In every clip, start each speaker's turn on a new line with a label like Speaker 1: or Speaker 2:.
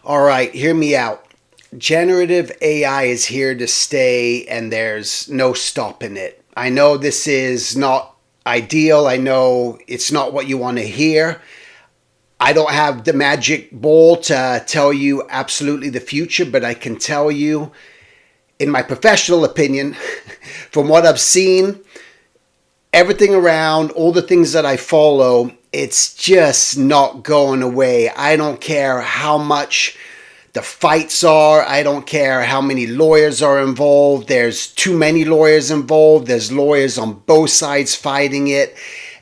Speaker 1: All right, hear me out. Generative AI is here to stay and there's no stopping it. I know this is not ideal. I know it's not what you want to hear. I don't have the magic ball to tell you absolutely the future, but I can tell you, in my professional opinion, from what I've seen, everything around, all the things that I follow, it's just not going away. I don't care how much the fights are. I don't care how many lawyers are involved. There's too many lawyers involved. There's lawyers on both sides fighting it.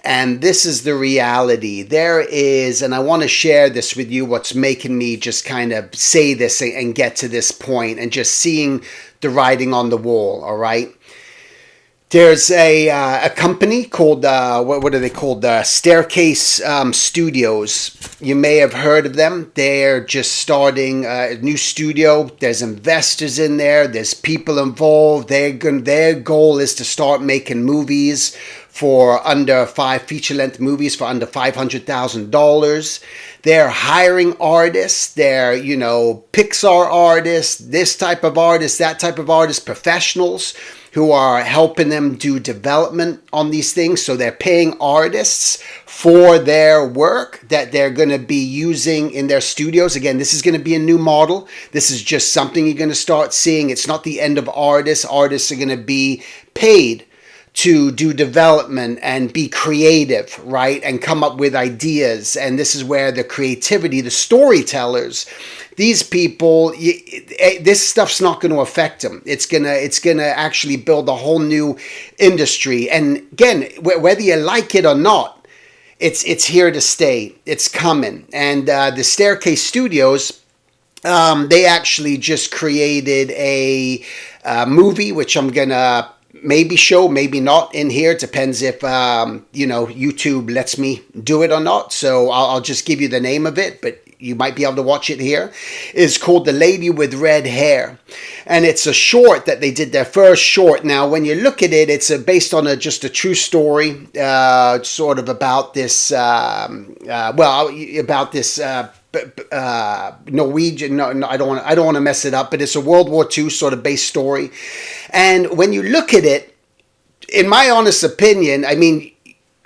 Speaker 1: And this is the reality. There is, and I want to share this with you, what's making me just kind of say this and get to this point and just seeing the writing on the wall, all right? There's a company called, what are they called? Staircase Studios. You may have heard of them. They're just starting a new studio. There's investors in there. There's people involved. Their goal is to start making movies for feature-length movies for under $500,000. They're hiring artists. They're, Pixar artists, this type of artists, that type of artists, professionals who are helping them do development on these things. So they're paying artists for their work that they're going to be using in their studios. Again, this is going to be a new model. This is just something you're going to start seeing. It's not the end of artists. Artists are going to be paid to do development and be creative, right? And come up with ideas. And this is where the creativity, the storytellers, these people, this stuff's not going to affect them. It's gonna actually build a whole new industry. And again, whether you like it or not, it's here to stay. It's coming. And the Staircase Studios, they actually just created a movie, which I'm gonna maybe show, maybe not in here. It depends if YouTube lets me do it or not. So I'll just give you the name of it, but you might be able to watch it here. It's called The Lady with Red Hair. And it's a short that they did, their first short. Now, when you look at it, it's based on just a true story, sort of about this, Norwegian, no, I don't want to mess it up, but it's a World War II sort of based story. And when you look at it, in my honest opinion, I mean,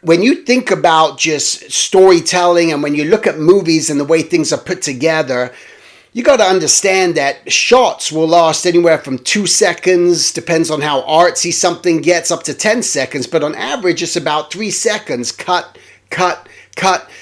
Speaker 1: when you think about just storytelling and when you look at movies and the way things are put together, you got to understand that shots will last anywhere from 2 seconds, depends on how artsy something gets, up to 10 seconds. But on average, it's about 3 seconds. Cut.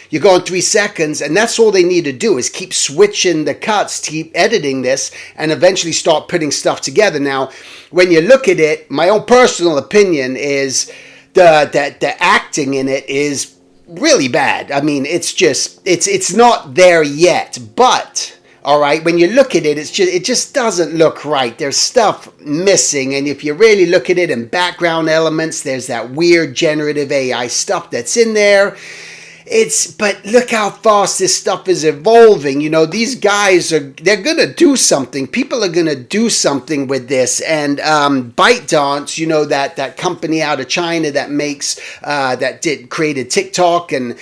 Speaker 1: You're going 3 seconds, and that's all they need to do is keep switching the cuts, keep editing this, and eventually start putting stuff together. Now, when you look at it, my own personal opinion is the acting in it is really bad. I mean, it's not there yet, but all right, when you look at it, it just doesn't look right. There's stuff missing, and if you really look at it in background elements, there's that weird generative AI stuff that's in there. But look how fast this stuff is evolving. These guys they're going to do something. People are going to do something with this. And ByteDance, that company out of China that created TikTok and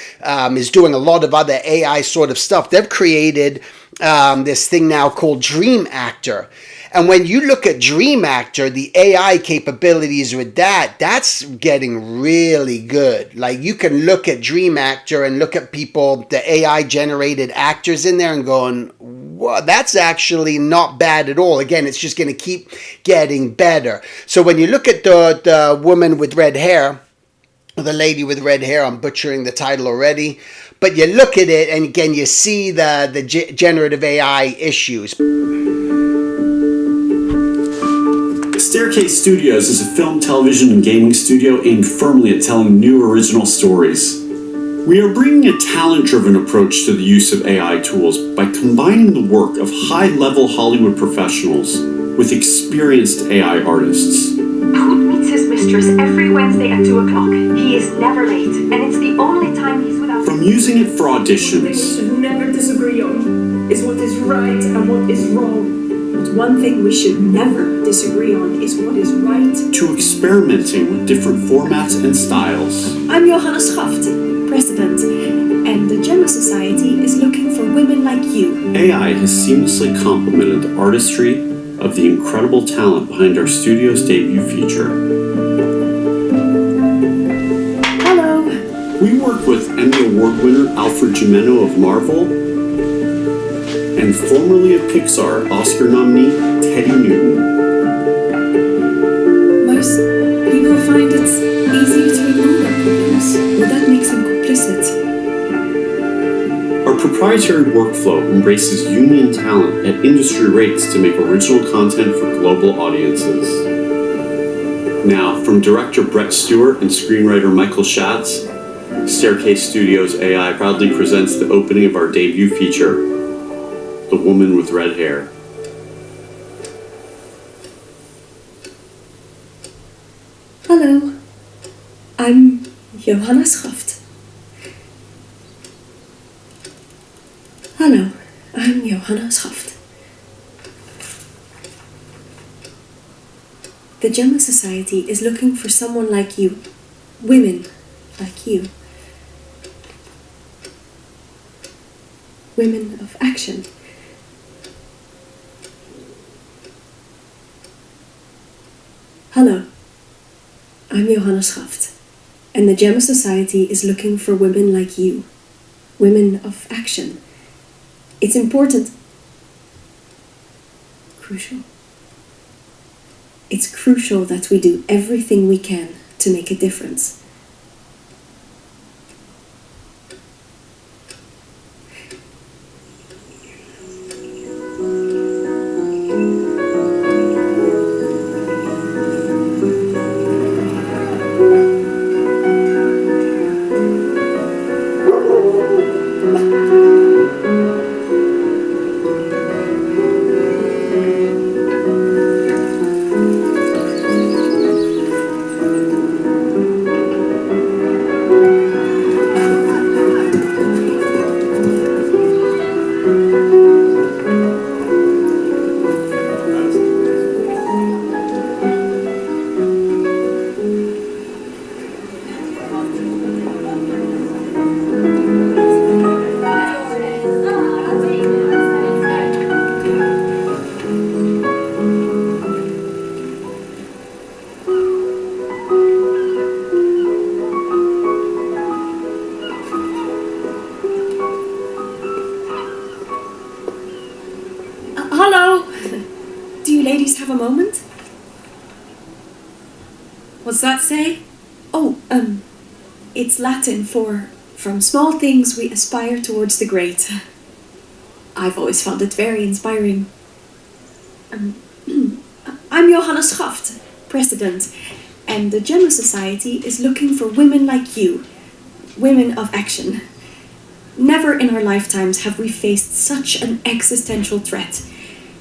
Speaker 1: is doing a lot of other AI sort of stuff. They've created this thing now called Dream Actor. And when you look at Dream Actor, the AI capabilities with that's getting really good. Like, you can look at Dream Actor and look at people, the AI generated actors in there, and going, well, that's actually not bad at all. Again, it's just going to keep getting better. So when you look at the woman with red hair, the lady with red hair, I'm butchering the title already, but you look at it and again, you see the generative AI issues.
Speaker 2: Staircase Studios is a film, television, and gaming studio aimed firmly at telling new original stories. We are bringing a talent-driven approach to the use of AI tools by combining the work of high-level Hollywood professionals with experienced AI artists.
Speaker 3: Hoot meets his mistress every Wednesday at 2 o'clock. He is never late, and it's the only time he's without...
Speaker 2: From using it for auditions...
Speaker 4: What we should never disagree on is what is right and what is wrong. But one thing we should never disagree on is what is right.
Speaker 2: To experimenting with different formats and styles.
Speaker 4: I'm Johanna Schafte, President, and the Gemma Society is looking for women women like you.
Speaker 2: AI has seamlessly complemented the artistry of the incredible talent behind our studio's debut feature.
Speaker 4: Hello.
Speaker 2: We work with Emmy Award winner Alfred Jimeno of Marvel and formerly of Pixar Oscar nominee Teddy Newton.
Speaker 4: Most people find it's easier to ignore their problems. Well, that makes them complicit.
Speaker 2: Our proprietary workflow embraces union talent at industry rates to make original content for global audiences. Now, from director Brett Stewart and screenwriter Michael Schatz, Staircase Studios AI proudly presents the opening of our debut feature, The Woman with Red Hair.
Speaker 4: Hallo, I'm Johanna Schaft. Hallo, I'm Johanna Schaft. The Gemma Society is looking for someone like you. Women like you. Women of action. Hallo, I'm Johanna Schaft, and the Gemma Society is looking for women like you. Women of action. It's important. Crucial. It's crucial that we do everything we can to make a difference. Hello! Do you ladies have a moment? What's that say? Oh, it's Latin for from small things we aspire towards the great. I've always found it very inspiring. I'm Johanna Schaft, president, and the Gemma Society is looking for women like you, women of action. Never in our lifetimes have we faced such an existential threat,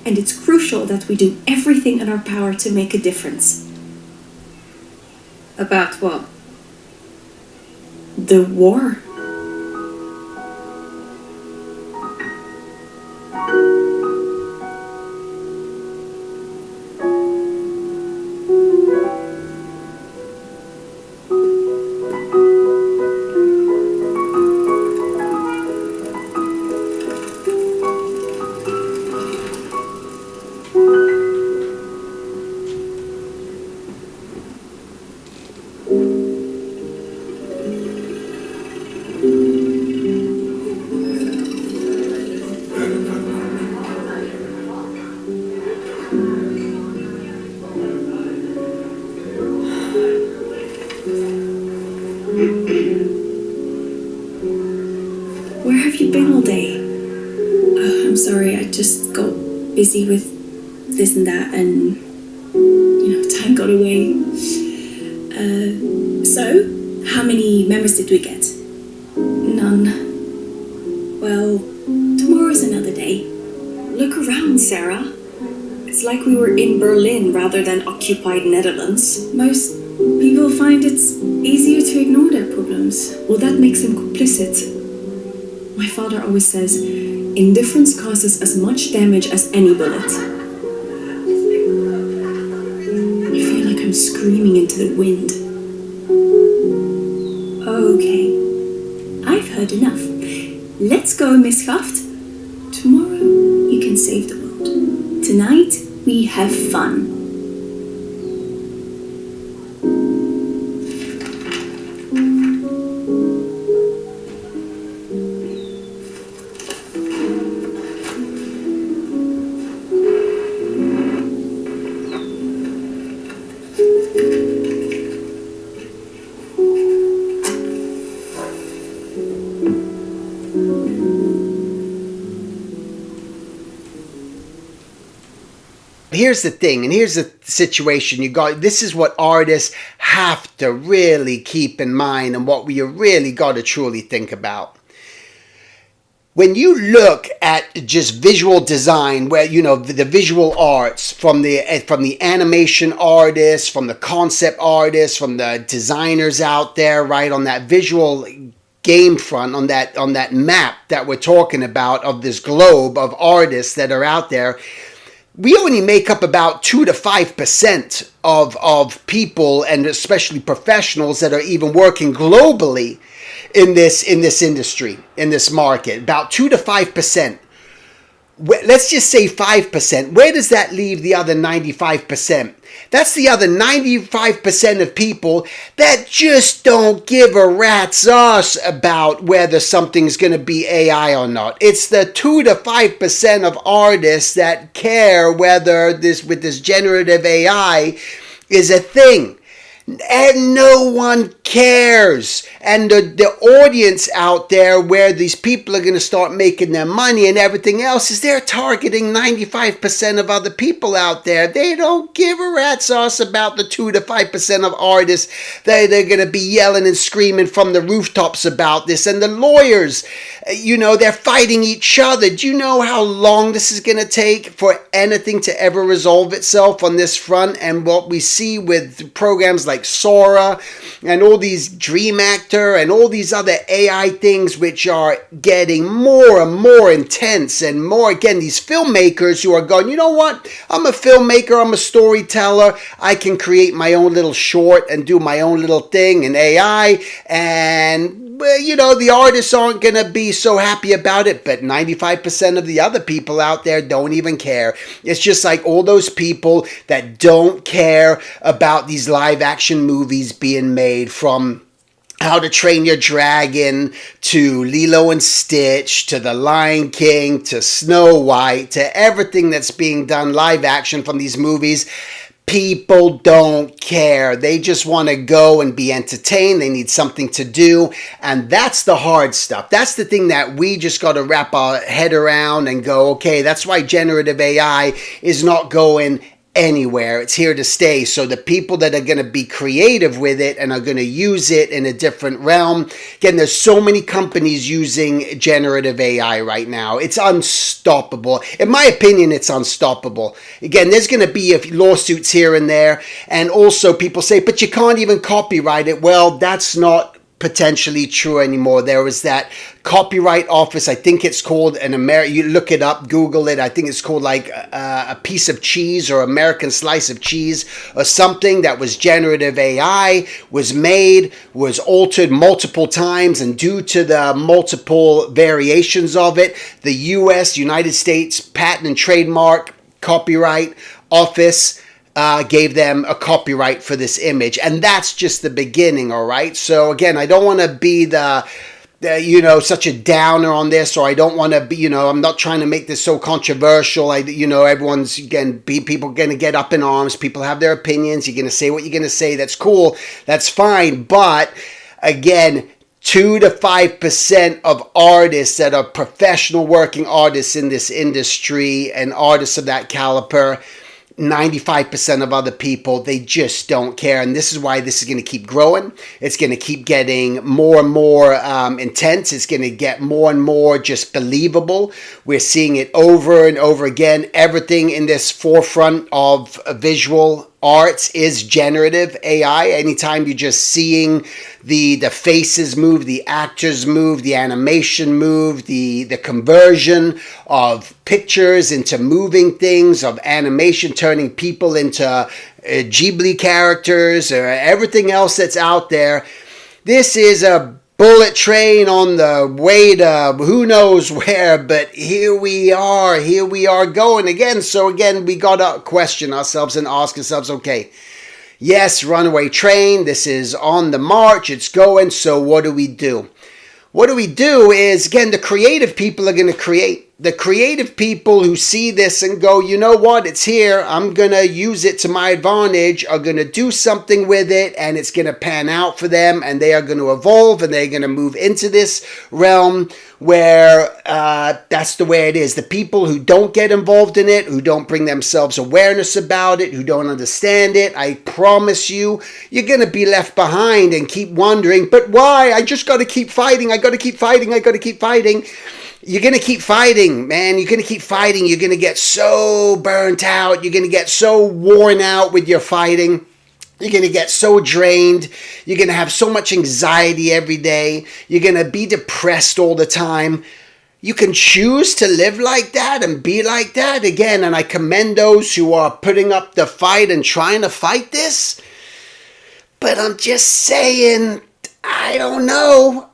Speaker 4: and it's crucial that we do everything in our power to make a difference. About what? The war. Where have you been all day? I'm sorry, I just got busy with this and that, and time got away. So, how many members did we get? None. Well, tomorrow's another day. Look around, Sarah. It's like we were in Berlin rather than occupied Netherlands. Most people find it's easier to ignore their problems. Well, that makes them complicit. My father always says, indifference causes as much damage as any bullet. I feel like I'm screaming into the wind. Okay, I've heard enough. Let's go, Miss Schaft. Tomorrow, you can save the world. Tonight, we have fun.
Speaker 1: Here's the thing, and here's the situation you got. This is what artists have to really keep in mind, and what we really got to truly think about. When you look at just visual design, where the visual arts, from the animation artists, from the concept artists, from the designers out there, right, on that visual game front, on that map that we're talking about, of this globe of artists that are out there, we only make up about 2 to 5% of people, and especially professionals, that are even working globally in this industry, in this market. About 2 to 5%. Let's just say 5%. Where does that leave the other 95%? That's the other 95% of people that just don't give a rat's ass about whether something's going to be AI or not. It's the 2 to 5% of artists that care whether with this generative AI is a thing. And no one cares. And the audience out there, where these people are going to start making their money and everything else, is they're targeting 95% of other people out there. They don't give a rat's ass about the 2 to 5% of artists. They're going to be yelling and screaming from the rooftops about this. And the lawyers, they're fighting each other. Do you know how long this is going to take for anything to ever resolve itself on this front? And what we see with programs like Sora and all these Dream Actor and all these other AI things, which are getting more and more intense, and more, again, these filmmakers who are going, you know what, I'm a filmmaker, I'm a storyteller, I can create my own little short and do my own little thing in AI, and the artists aren't going to be so happy about it, but 95% of the other people out there don't even care. It's just like all those people that don't care about these live action movies being made, from How to Train Your Dragon to Lilo and Stitch to The Lion King to Snow White to everything that's being done live action from these movies. People don't care. They just want to go and be entertained. They need something to do. And that's the hard stuff. That's the thing that we just got to wrap our head around and go, okay, that's why generative AI is not going anywhere. It's here to stay. So the people that are going to be creative with it and are going to use it in a different realm. Again, there's so many companies using generative AI right now. It's unstoppable. In my opinion, it's unstoppable. Again, there's going to be lawsuits here and there. And also people say, but you can't even copyright it. Well, that's not potentially true anymore. There was that copyright office, I think it's called you look it up, Google it, I think it's called like a piece of cheese or American slice of cheese or something, that was generative AI, was made, was altered multiple times, and due to the multiple variations of it, the United States Patent and Trademark Copyright Office gave them a copyright for this image. And that's just the beginning, all right? So again, I don't want to be such a downer on this, or I don't want to be, I'm not trying to make this so controversial. Everyone's, again, people going to get up in arms. People have their opinions. You're going to say what you're going to say. That's cool. That's fine. But again, 2 to 5% of artists that are professional working artists in this industry, and artists of that caliber, 95% of other people, they just don't care. And this is why this is going to keep growing. It's going to keep getting more and more intense. It's going to get more and more just believable. We're seeing it over and over again. Everything in this forefront of visual arts is generative AI. Anytime you're just seeing the faces move, the actors move, the animation move, the conversion of pictures into moving things, of animation turning people into Ghibli characters, or everything else that's out there. This is a bullet train on the way to who knows where, but here we are going again. So again, we got to question ourselves and ask ourselves, okay, yes, runaway train, this is on the march, it's going, so what do we do? What do we do is, again, the creative people are going to create. The creative people who see this and go, you know what, it's here, I'm going to use it to my advantage, are going to do something with it, and it's going to pan out for them, and they are going to evolve, and they're going to move into this realm where that's the way it is. The people who don't get involved in it, who don't bring themselves awareness about it, who don't understand it, I promise you, you're going to be left behind and keep wondering, but why? I just got to keep fighting. I got to keep fighting. I got to keep fighting. You're going to keep fighting, man. You're going to keep fighting. You're going to get so burnt out. You're going to get so worn out with your fighting. You're going to get so drained. You're going to have so much anxiety every day. You're going to be depressed all the time. You can choose to live like that and be like that again. And I commend those who are putting up the fight and trying to fight this. But I'm just saying, I don't know.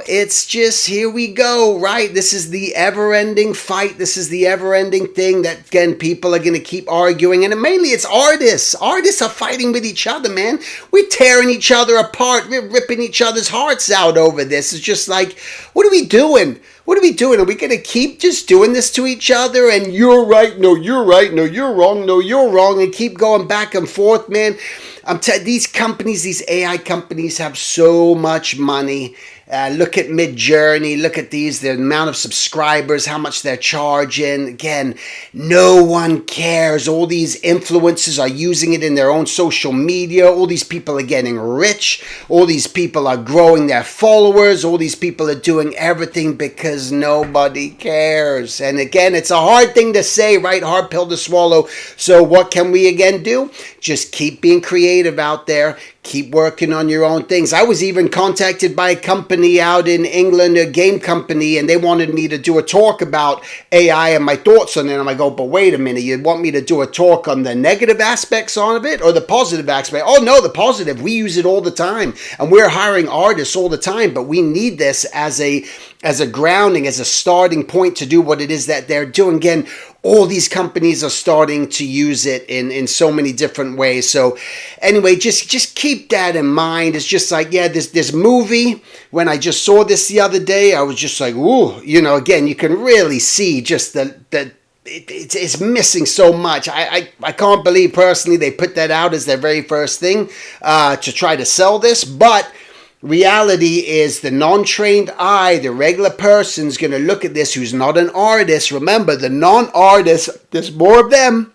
Speaker 1: It's just, here we go, right? This is the ever-ending fight. This is the ever-ending thing that, again, people are going to keep arguing. And mainly it's artists. Artists are fighting with each other, man. We're tearing each other apart. We're ripping each other's hearts out over this. It's just like, what are we doing? What are we doing? Are we going to keep just doing this to each other? And you're right. No, you're right. No, you're wrong. No, you're wrong. And keep going back and forth, man. These companies, these AI companies have so much money. Look at Midjourney, look at the amount of subscribers, how much they're charging. Again, no one cares. All these influencers are using it in their own social media. All these people are getting rich. All these people are growing their followers. All these people are doing everything because nobody cares. And again, it's a hard thing to say, right? Hard pill to swallow. So what can we again do? Just keep being creative out there. Keep working on your own things. I was even contacted by a company out in England, a game company, and they wanted me to do a talk about AI and my thoughts on it. And I go, but wait a minute, you want me to do a talk on the negative aspects of it or the positive aspect? Oh no, the positive. We use it all the time, and we're hiring artists all the time, but we need this as a grounding, as a starting point to do what it is that they're doing. Again, all these companies are starting to use it in so many different ways. So anyway, just keep that in mind. It's just like, yeah, this movie, when I just saw this the other day, I was just like, ooh, again, you can really see just it's missing so much. I can't believe personally they put that out as their very first thing to try to sell this, but reality is the non-trained eye, the regular person's going to look at this who's not an artist. Remember, the non-artists, there's more of them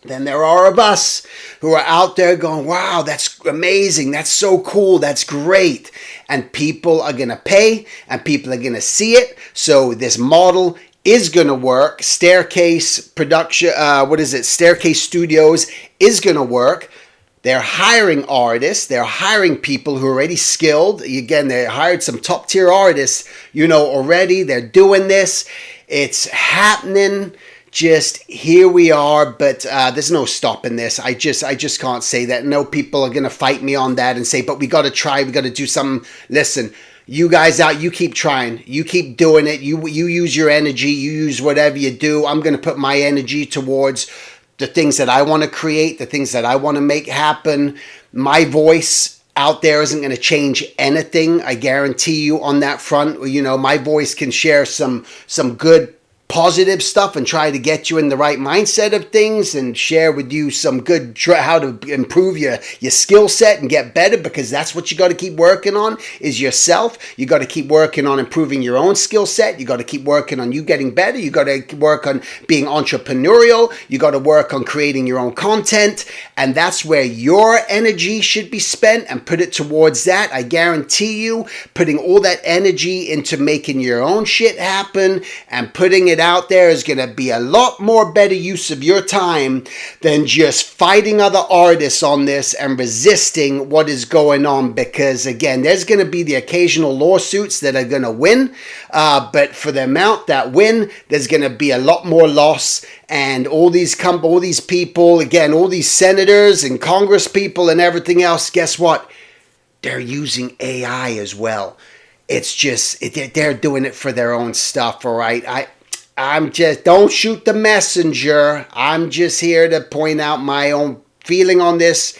Speaker 1: than there are of us who are out there going, wow, that's amazing. That's so cool. That's great. And people are going to pay and people are going to see it. So this model is going to work. Staircase Studios is going to work. They're hiring artists. They're hiring people who are already skilled. Again, they hired some top tier artists, already. They're doing this. It's happening. Just here we are, but there's no stopping this. I just can't say that. No, people are going to fight me on that and say, but we got to try. We got to do something. Listen, you guys out, you keep trying. You keep doing it. You use your energy. You use whatever you do. I'm going to put my energy towards the things that I want to create, the things that I want to make happen. My voice out there isn't going to change anything. I guarantee you on that front. My voice can share some good positive stuff and try to get you in the right mindset of things and share with you some good how to improve your skill set and get better, because that's what you got to keep working on is yourself. You got to keep working on improving your own skill set. You got to keep working on you getting better. You got to work on being entrepreneurial. You got to work on creating your own content, and that's where your energy should be spent, and put it towards that. I guarantee you, putting all that energy into making your own shit happen and putting it out there is going to be a lot more better use of your time than just fighting other artists on this and resisting what is going on, because again, there's going to be the occasional lawsuits that are going to win, but for the amount that win, there's going to be a lot more loss. And all these people, again, all these senators and Congress people and everything else, guess what? they're using AI as well. It's just they're doing it for their own stuff, all right? I'm just, don't shoot the messenger. I'm just here to point out my own feeling on this.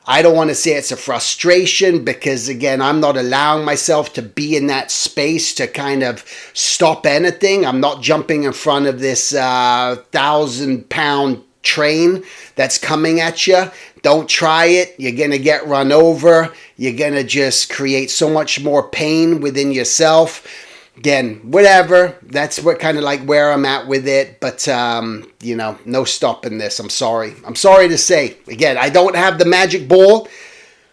Speaker 1: I don't want to say it's a frustration because, again, I'm not allowing myself to be in that space to kind of stop anything. I'm not jumping in front of this 1,000-pound train that's coming at you. Don't try it. You're going to get run over. You're going to just create so much more pain within yourself. Again, whatever. That's what kind of like where I'm at with it. But, no stopping this. I'm sorry. I'm sorry to say. Again, I don't have the magic ball.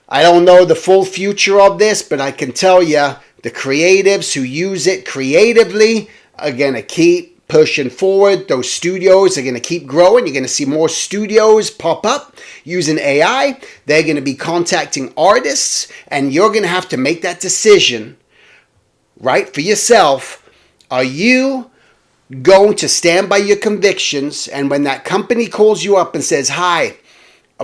Speaker 1: I don't know the full future of this, but I can tell you the creatives who use it creatively are going to keep pushing forward. Those studios are going to keep growing. You're going to see more studios pop up using AI. They're going to be contacting artists, and you're going to have to make that decision, right, for yourself. Are you going to stand by your convictions? And when that company calls you up and says, hi,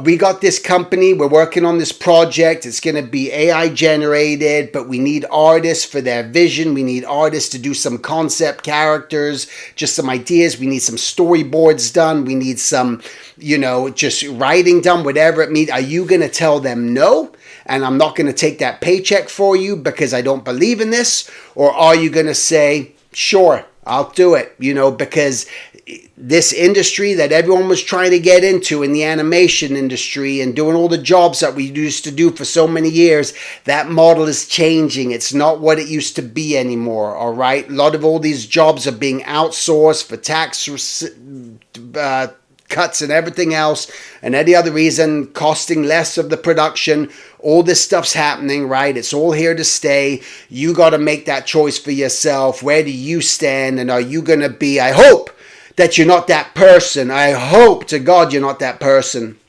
Speaker 1: we got this company, we're working on this project, it's going to be AI generated, but we need artists for their vision, we need artists to do some concept characters, just some ideas, we need some storyboards done, we need some, just writing done, whatever it means. Are you going to tell them no? And I'm not going to take that paycheck for you because I don't believe in this? Or are you going to say, sure, I'll do it, because this industry that everyone was trying to get into in the animation industry and doing all the jobs that we used to do for so many years, that model is changing. It's not what it used to be anymore, all right? A lot of all these jobs are being outsourced for tax cuts and everything else, and any other reason, costing less of the production. All this stuff's happening, right? It's all here to stay. You got to make that choice for yourself. Where do you stand? And are you going to be, I hope that you're not that person. I hope to God you're not that person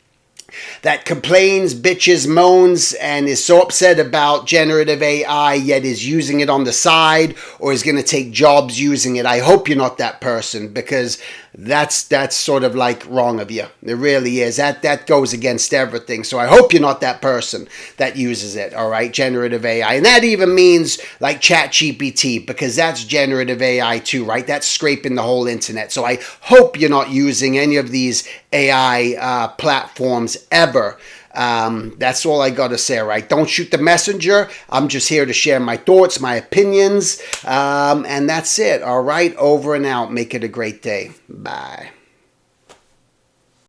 Speaker 1: that complains, bitches, moans, and is so upset about generative AI, yet is using it on the side or is going to take jobs using it. I hope you're not that person, because that's sort of like wrong of you. It really is. That goes against everything. So I hope you're not that person that uses it, all right? Generative AI. And that even means like ChatGPT, because that's generative AI too, right? That's scraping the whole internet. So I hope you're not using any of these AI platforms ever. That's all I got to say, right? Don't shoot the messenger. I'm just here to share my thoughts, my opinions, and that's it, all right? Over and out. Make it a great day. Bye.